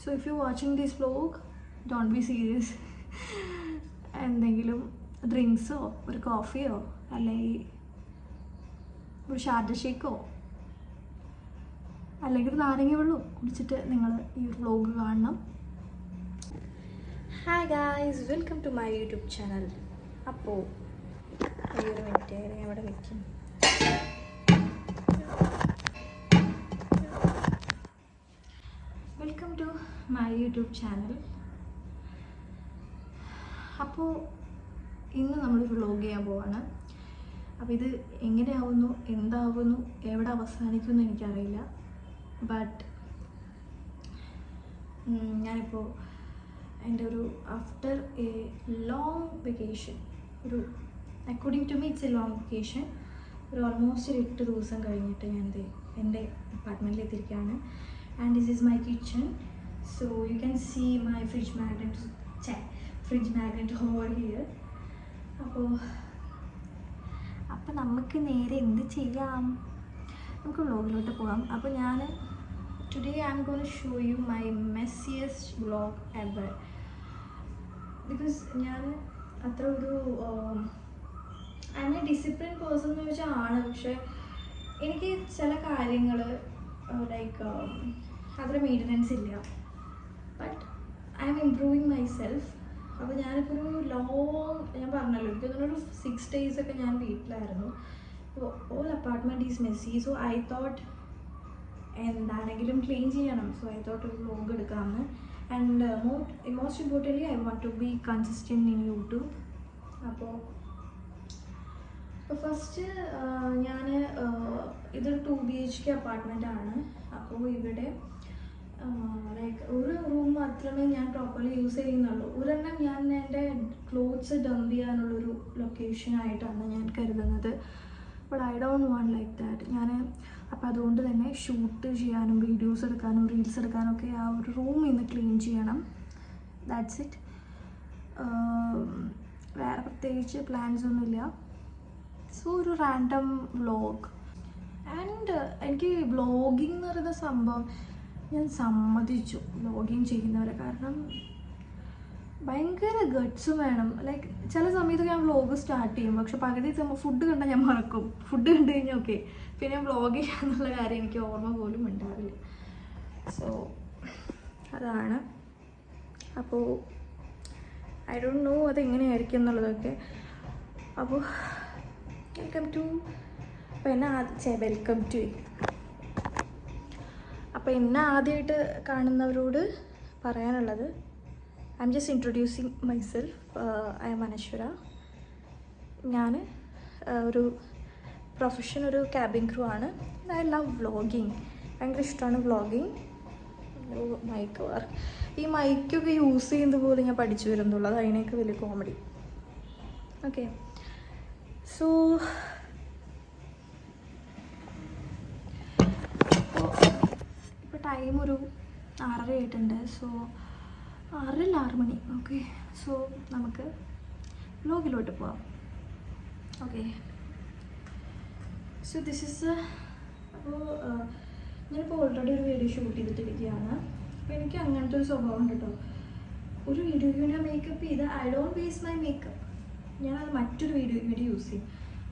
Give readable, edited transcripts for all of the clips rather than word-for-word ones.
So if you're watching this vlog, don't be serious. എന്തെങ്കിലും ഡ്രിങ്ക്സോ ഒരു കോഫിയോ അല്ലെങ്കിൽ ഒരു ഷാർജ ഷേക്കോ അല്ലെങ്കിൽ ഒരു നാരങ്ങ വെള്ളമോ കുടിച്ചിട്ട് നിങ്ങൾ ഈ വ്ലോഗ് കാണണം. Hi guys, welcome to my YouTube channel. അപ്പോൾ ഈ ഒരു മിനിറ്റ് ഞാൻ ഇവിടെ വെക്കും. Welcome to my YouTube channel. അപ്പോൾ ഇന്ന് നമ്മൾ വ്ലോഗ് ചെയ്യാൻ പോവാണ്. അപ്പോൾ ഇത് എങ്ങനെയാവുന്നു, എന്താവുന്നു, എവിടെ അവസാനിക്കുമെന്ന് എനിക്കറിയില്ല. ബട്ട് ഞാനിപ്പോൾ എൻ്റെ ഒരു ആഫ്റ്റർ എ ലോങ് വെക്കേഷൻ, ഒരു according to me it's a long vacation, ഒരു ഓൾമോസ്റ്റ് ഒരു 8 ദിവസം കഴിഞ്ഞിട്ട് ഞാൻ എൻ്റെ അപ്പാർട്ട്മെൻറ്റിൽ എത്തിയിരിക്കുകയാണ്. And this is my kitchen. So you can see my fridge magnet over here. അപ്പോൾ നമുക്ക് നേരെ എന്ത് ചെയ്യാം, നമുക്ക് വ്ലോഗിലോട്ട് പോകാം. അപ്പോൾ ഞാൻ today I am going to show you my messiest vlog ever. Because ഞാൻ അത്ര ഒരു I am a discipline person എന്ന് വെച്ചാൽ ആണ്. പക്ഷേ എനിക്ക് ചില കാര്യങ്ങൾ ലൈക്ക് അത്ര മെയിൻ്റനൻസ് ഇല്ല. But I M improving my self. അപ്പോൾ ഞാനിപ്പോൾ ഒരു ഞാൻ പറഞ്ഞല്ലോ, എനിക്കൊന്നൊരു 6 days ഒക്കെ ഞാൻ വീട്ടിലായിരുന്നു. അപ്പോൾ all apartment is messy. So I thought എന്താണെങ്കിലും ക്ലീൻ ചെയ്യണം. സോ ഐ തോട്ട് ഒരു വ്ലോഗ് എടുക്കാമെന്ന്. And most importantly I want to be consistent in YouTube. അപ്പോൾ ഫസ്റ്റ് ഞാൻ ഇതൊരു 2 BHK അപ്പാർട്ട്മെൻറ്റാണ്. അപ്പോൾ ഇവിടെ ലൈക്ക് ഒരു റൂം മാത്രമേ ഞാൻ പ്രോപ്പർലി യൂസ് ചെയ്യുന്നുള്ളൂ. ഒരെണ്ണം ഞാൻ എൻ്റെ ക്ലോത്ത്സ് ഡംപ് ചെയ്യാനുള്ളൊരു ലൊക്കേഷനായിട്ടാണ് ഞാൻ കരുതുന്നത്. But I don't want like that. അപ്പോൾ അതുകൊണ്ട് തന്നെ ഷൂട്ട് ചെയ്യാനും വീഡിയോസ് എടുക്കാനും റീൽസ് എടുക്കാനും ഒക്കെ ആ ഒരു റൂം ഇന്ന് ക്ലീൻ ചെയ്യണം. That's it. വേറെ പ്രത്യേകിച്ച് പ്ലാൻസ് ഒന്നുമില്ല. സോ ഒരു റാൻഡം വ്ലോഗ്. ആൻഡ് എനിക്ക് വ്ലോഗിങ് എന്ന് പറയുന്ന സംഭവം ഞാൻ സമ്മതിച്ചു വ്ലോഗിങ് ചെയ്യുന്നവരെ. കാരണം ഭയങ്കര ഗട്ട്സും വേണം. ലൈക്ക് ചില സമയത്ത് ഞാൻ വ്ലോഗ് സ്റ്റാർട്ട് ചെയ്യും, പക്ഷെ പകുതി ഫുഡ് കണ്ടാൽ ഞാൻ മറക്കും. ഫുഡ് കണ്ടു കഴിഞ്ഞാൽ ഓക്കെ, പിന്നെ വ്ലോഗ് ചെയ്യാന്നുള്ള കാര്യം എനിക്ക് ഓർമ്മ പോലും ഉണ്ടാവില്ല. സോ അതാണ്. അപ്പോൾ ഐ ഡോണ്ട് നോ അതെങ്ങനെയായിരിക്കും എന്നുള്ളതൊക്കെ. അപ്പോൾ വെൽക്കം ടു അപ്പോൾ എന്നെ ആദ്യമായിട്ട് കാണുന്നവരോട് പറയാനുള്ളത്, I am just introducing myself. I am Anashwara. ഞാൻ ഒരു പ്രൊഫഷൻ ഒരു ക്യാബിൻ ക്രൂ ആണ്. I love vlogging. ഭയങ്കര ഇഷ്ടമാണ് വ്ളോഗിങ്. മൈക്ക് വർക്ക്, ഈ മൈക്കൊക്കെ യൂസ് ചെയ്യുന്നത് പോലും ഞാൻ പഠിച്ചു വരുന്നുള്ളൂ. അത് അതിനൊക്കെ വലിയ കോമഡി. ഓക്കെ, സോ ഇപ്പോൾ ടൈം ഒരു 6:30 ആയിട്ടുണ്ട്. സോ 6 മണി. ഓക്കെ, സോ നമുക്ക് വ്ലോഗിലോട്ട് പോവാം. ഓക്കെ, സോ ദിസ് ഇസ് അപ്പോൾ ഞാനിപ്പോൾ ഓൾറെഡി ഒരു വീഡിയോ ഷൂട്ട് ചെയ്തിട്ടിരിക്കുകയാണ്. അപ്പോൾ എനിക്ക് അങ്ങനത്തെ ഒരു സ്വഭാവം ഉണ്ട് കേട്ടോ. ഒരു വീഡിയോയ്ക്ക് വേണ്ടി മേക്കപ്പ് ചെയ്ത് I don't waste my makeup. ഞാനത് മറ്റൊരു വീഡിയോയ്ക്ക് വേണ്ടി യൂസ് ചെയ്യും.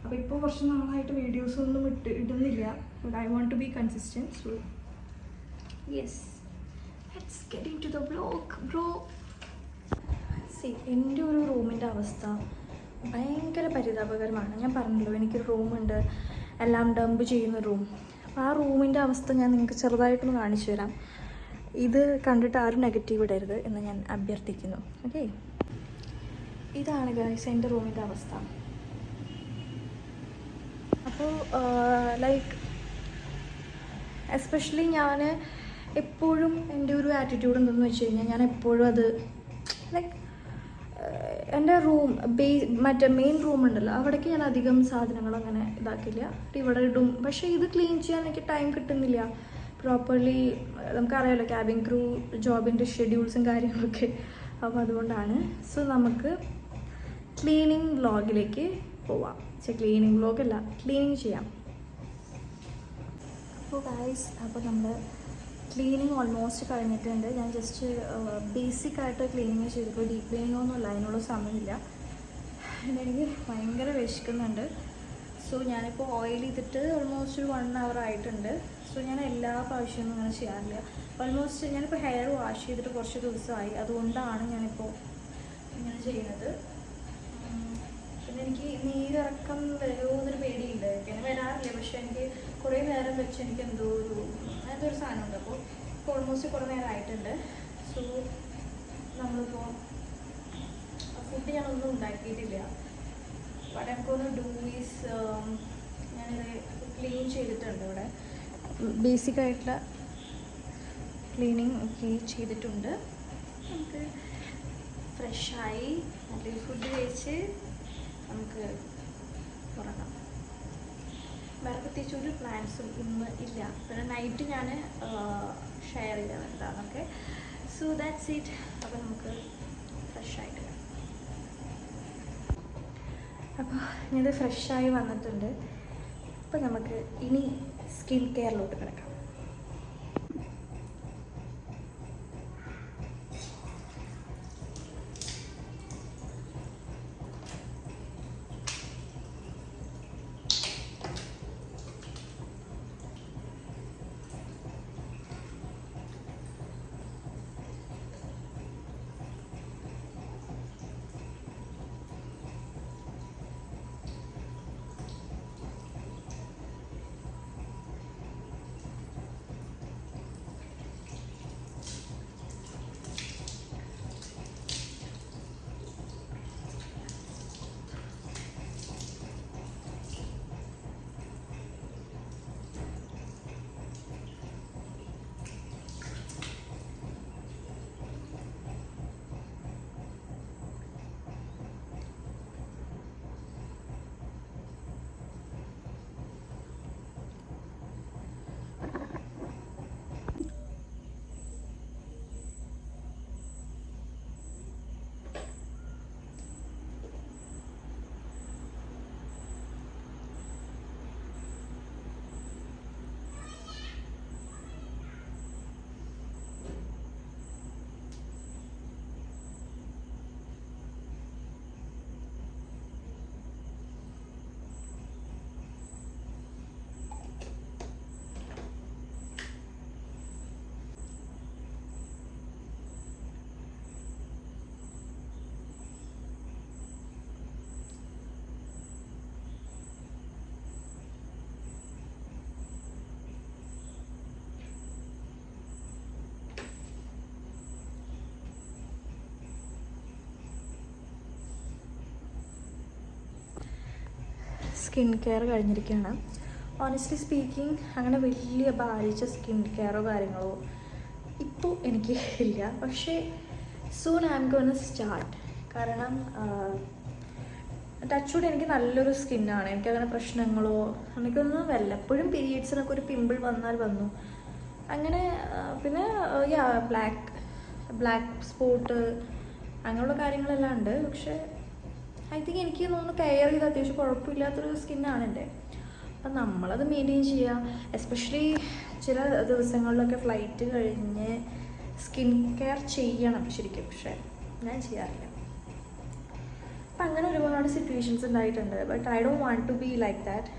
അപ്പോൾ ഇപ്പോൾ കുറച്ച് നാളായിട്ട് വീഡിയോസൊന്നും ഇടുന്നില്ല. But I want to be consistent. So yes, let's get into the vlog bro. See, എൻ്റെ ഒരു റൂമിൻ്റെ അവസ്ഥ ഭയങ്കര പരിതാപകരമാണ്. ഞാൻ പറഞ്ഞല്ലോ, എനിക്കൊരു റൂമുണ്ട്, എല്ലാം ഡംപ് ചെയ്യുന്ന റൂം. അപ്പോൾ ആ റൂമിൻ്റെ അവസ്ഥ ഞാൻ നിങ്ങൾക്ക് ചെറുതായിട്ടൊന്ന് കാണിച്ചു തരാം. ഇത് കണ്ടിട്ട് ആരും നെഗറ്റീവ് ഇടരുത് എന്ന് ഞാൻ അഭ്യർത്ഥിക്കുന്നു. ഓക്കെ, ഇതാണ് ഗൈസ് എൻ്റെ റൂമിൻ്റെ അവസ്ഥ. അപ്പോൾ ലൈക്ക് എസ്പെഷ്യലി ഞാൻ എപ്പോഴും എൻ്റെ ഒരു ആറ്റിറ്റ്യൂഡ് എന്തെന്ന് വെച്ച് കഴിഞ്ഞാൽ, ഞാൻ എപ്പോഴും അത് ലൈക്ക് എൻ്റെ റൂം മറ്റേ മെയിൻ റൂം ഉണ്ടല്ലോ, അവിടേക്ക് ഞാൻ അധികം സാധനങ്ങൾ അങ്ങനെ ഇതാക്കില്ല, ഇവിടെ ഇടും. പക്ഷേ ഇത് ക്ലീൻ ചെയ്യാൻ എനിക്ക് ടൈം കിട്ടുന്നില്ല പ്രോപ്പർലി. നമുക്കറിയാമല്ലോ ക്യാബിൻ ക്രൂ ജോബിൻ്റെ ഷെഡ്യൂൾസും കാര്യങ്ങളൊക്കെ. അപ്പോൾ അതുകൊണ്ടാണ്. സോ നമുക്ക് ക്ലീനിങ് വ്ളോഗിലേക്ക് പോവാം. ക്ലീനിങ് വ്ളോഗല്ല, ക്ലീനിങ് ചെയ്യാം. അപ്പോൾ ഗൈസ്, അപ്പോൾ നമ്മൾ ക്ലീനിങ് ഓൾമോസ്റ്റ് കഴിഞ്ഞിട്ടുണ്ട്. ഞാൻ ജസ്റ്റ് ബേസിക്കായിട്ട് ക്ലീനിങ് ചെയ്തിട്ട് ഡീപ്പ് ക്ലീനിങ് ഒന്നുമില്ല, അതിനുള്ള സമയമില്ല. പിന്നെ എനിക്ക് ഭയങ്കര വിശക്കുന്നുണ്ട്. സോ ഞാനിപ്പോൾ ഓയിൽ ചെയ്തിട്ട് ഓൾമോസ്റ്റ് ഒരു 1 hour ആയിട്ടുണ്ട്. സോ ഞാൻ എല്ലാ പ്രാവശ്യമൊന്നും അങ്ങനെ ചെയ്യാറില്ല. ഓൾമോസ്റ്റ് ഞാനിപ്പോൾ ഹെയർ വാഷ് ചെയ്തിട്ട് കുറച്ച് ദിവസമായി, അതുകൊണ്ടാണ് ഞാനിപ്പോൾ ഇങ്ങനെ ചെയ്യുന്നത്. പിന്നെ എനിക്ക് നീരിറക്കം വരുമോ എന്നൊരു പേടിയുണ്ട്. എനിക്ക് വരാറില്ല, പക്ഷേ എനിക്ക് കുറേ നേരം വെച്ച് എനിക്ക് എന്തോ ഒരു സാധനമുണ്ട്. അപ്പോൾ ഇപ്പോൾ ഓൾമോസ്റ്റ് കുറേ നേരം ആയിട്ടുണ്ട്. സോ നമ്മളിപ്പോൾ ഫുഡ് ഞാനൊന്നും ഉണ്ടാക്കിയിട്ടില്ല. But I am gonna do is ഞാനിത് ക്ലീൻ ചെയ്തിട്ടുണ്ട്. ഇവിടെ ബേസിക്കായിട്ടുള്ള ക്ലീനിങ് ഒക്കെ ചെയ്തിട്ടുണ്ട്. നമുക്ക് ഫ്രഷായി നല്ലൊരു ഫുഡ് കഴിച്ച് നമുക്ക് ഉറങ്ങാം. വേറെ പ്രത്യേകിച്ച് ഒരു പ്ലാൻസും ഇന്ന് ഇല്ല. പിന്നെ നൈറ്റ് ഞാൻ ഷെയർ ചെയ്യാൻ എന്താണെന്നൊക്കെ. So that's it. അപ്പോൾ നമുക്ക് ഫ്രഷായിട്ട് വരാം. അപ്പോൾ ഞാനിത് ഫ്രഷായി വന്നിട്ടുണ്ട്. അപ്പോൾ നമുക്ക് ഇനി സ്കിൻ കെയറിലോട്ട് കിടക്കാം. സ്കിൻ കെയർ കഴിഞ്ഞിരിക്കുകയാണ്. ഓണസ്റ്റ്ലി സ്പീക്കിംഗ് അങ്ങനെ വലിയ ഭാരിച്ച സ്കിൻ കെയറോ കാര്യങ്ങളോ ഇപ്പോൾ എനിക്ക് ഇല്ല. പക്ഷേ soon I am gonna start. കാരണം ടച്ച്വുഡ് എനിക്ക് നല്ലൊരു സ്കിന്നാണ്. എനിക്കങ്ങനെ പ്രശ്നങ്ങളോ എനിക്കൊന്നും വല്ലപ്പോഴും പീരിയഡ്സിനൊക്കെ ഒരു പിമ്പിൾ വന്നാൽ വന്നു അങ്ങനെ. പിന്നെ ബ്ലാക്ക് സ്പോട്ട് അങ്ങനെയുള്ള കാര്യങ്ങളെല്ലാം ഉണ്ട്. പക്ഷേ ഐ തിങ്ക് എനിക്ക് തോന്നുന്നു കെയർ ചെയ്ത് അത്യാവശ്യം കുഴപ്പമില്ലാത്തൊരു സ്കിന്നാണ് എൻ്റെ. അപ്പം നമ്മളത് മെയിൻറ്റെയിൻ ചെയ്യുക. എസ്പെഷ്യലി ചില ദിവസങ്ങളിലൊക്കെ ഫ്ലൈറ്റ് കഴിഞ്ഞ് സ്കിൻ കെയർ ചെയ്യണം ശരിക്കും, പക്ഷേ ഞാൻ ചെയ്യാറില്ല. അപ്പം അങ്ങനെ ഒരുപാട് സിറ്റുവേഷൻസ് ഉണ്ടായിട്ടുണ്ട്. But I don't want to be like that.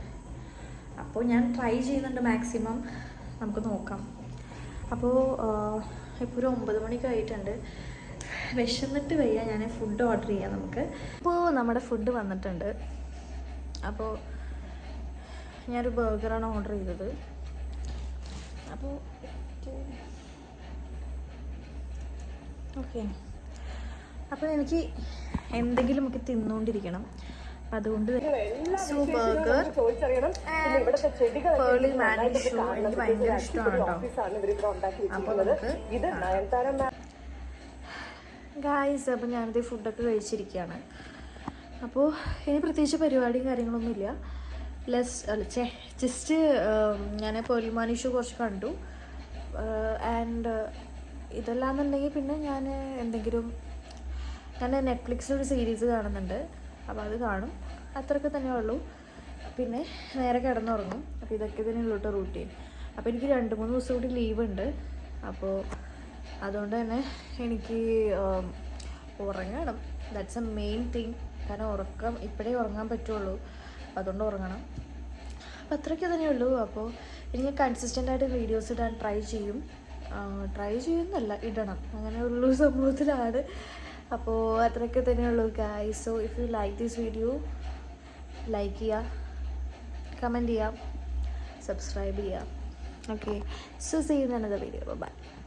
അപ്പോൾ ഞാൻ ട്രൈ ചെയ്യുന്നുണ്ട് മാക്സിമം. നമുക്ക് നോക്കാം. അപ്പോൾ ഇപ്പോൾ ഒരു 9 മണിക്ക് ആയിട്ടുണ്ട്. വിശന്നിട്ട് വയ്യ. ഞാൻ ഫുഡ് ഓർഡർ ചെയ്യാം നമുക്ക്. അപ്പോൾ നമ്മുടെ ഫുഡ് വന്നിട്ടുണ്ട്. അപ്പോൾ ഞാനൊരു ബർഗറാണ് ഓർഡർ ചെയ്തത്. അപ്പോൾ ഓക്കെ. അപ്പോൾ എനിക്ക് എന്തെങ്കിലുമൊക്കെ തിന്നുകൊണ്ടിരിക്കണം. അപ്പം അതുകൊണ്ട് സൂ ബർഗർ പേർലി മാനിഷ് ഷൂ എനിക്ക് ഭയങ്കര ഇഷ്ടമാണ് കേട്ടോ. അപ്പോൾ നമുക്ക് ഗായ്സ്, അപ്പോൾ ഞാനിത് ഫുഡൊക്കെ കഴിച്ചിരിക്കുകയാണ്. അപ്പോൾ ഇനി പ്രത്യേകിച്ച് പരിപാടിയും കാര്യങ്ങളൊന്നുമില്ല. ജസ്റ്റ് ഞാൻ പേർലി മാനിഷ് കുറച്ച് കണ്ടു. ആൻഡ് ഇതല്ലാന്നുണ്ടെങ്കിൽ പിന്നെ ഞാൻ നെറ്റ്ഫ്ലിക്സിലൊരു സീരീസ് കാണുന്നുണ്ട്. അപ്പോൾ അത് കാണും. അത്രയൊക്കെ തന്നെ ഉള്ളൂ. പിന്നെ നേരെ കിടന്നുറങ്ങും. അപ്പോൾ ഇതൊക്കെ തന്നെയുള്ളൂ റൂട്ടീൻ. അപ്പോൾ എനിക്ക് 2-3 ദിവസം കൂടി ലീവ് ഉണ്ട്. അപ്പോൾ അതുകൊണ്ട് തന്നെ എനിക്ക് ഉറങ്ങണം. That's A main thing. കാരണം ഇപ്പോഴേ ഉറങ്ങാൻ പറ്റുള്ളൂ. അപ്പോൾ അതുകൊണ്ട് ഉറങ്ങണം. അപ്പോൾ അത്രയ്ക്ക് തന്നെ ഉള്ളൂ. അപ്പോൾ ഇനി ഞാൻ കൺസിസ്റ്റൻ്റായിട്ട് വീഡിയോസ് ഇടാൻ ട്രൈ ചെയ്യുന്നല്ല, ഇടണം, അങ്ങനെയുള്ളൊരു സംഭവത്തിലാണ്. അപ്പോൾ അത്രയ്ക്ക് തന്നെയുള്ളൂ guys. So if you like this video, like ചെയ്യുക, കമൻറ്റ് ചെയ്യുക, സബ്സ്ക്രൈബ് ചെയ്യുക. Okay, so see you in another video. By.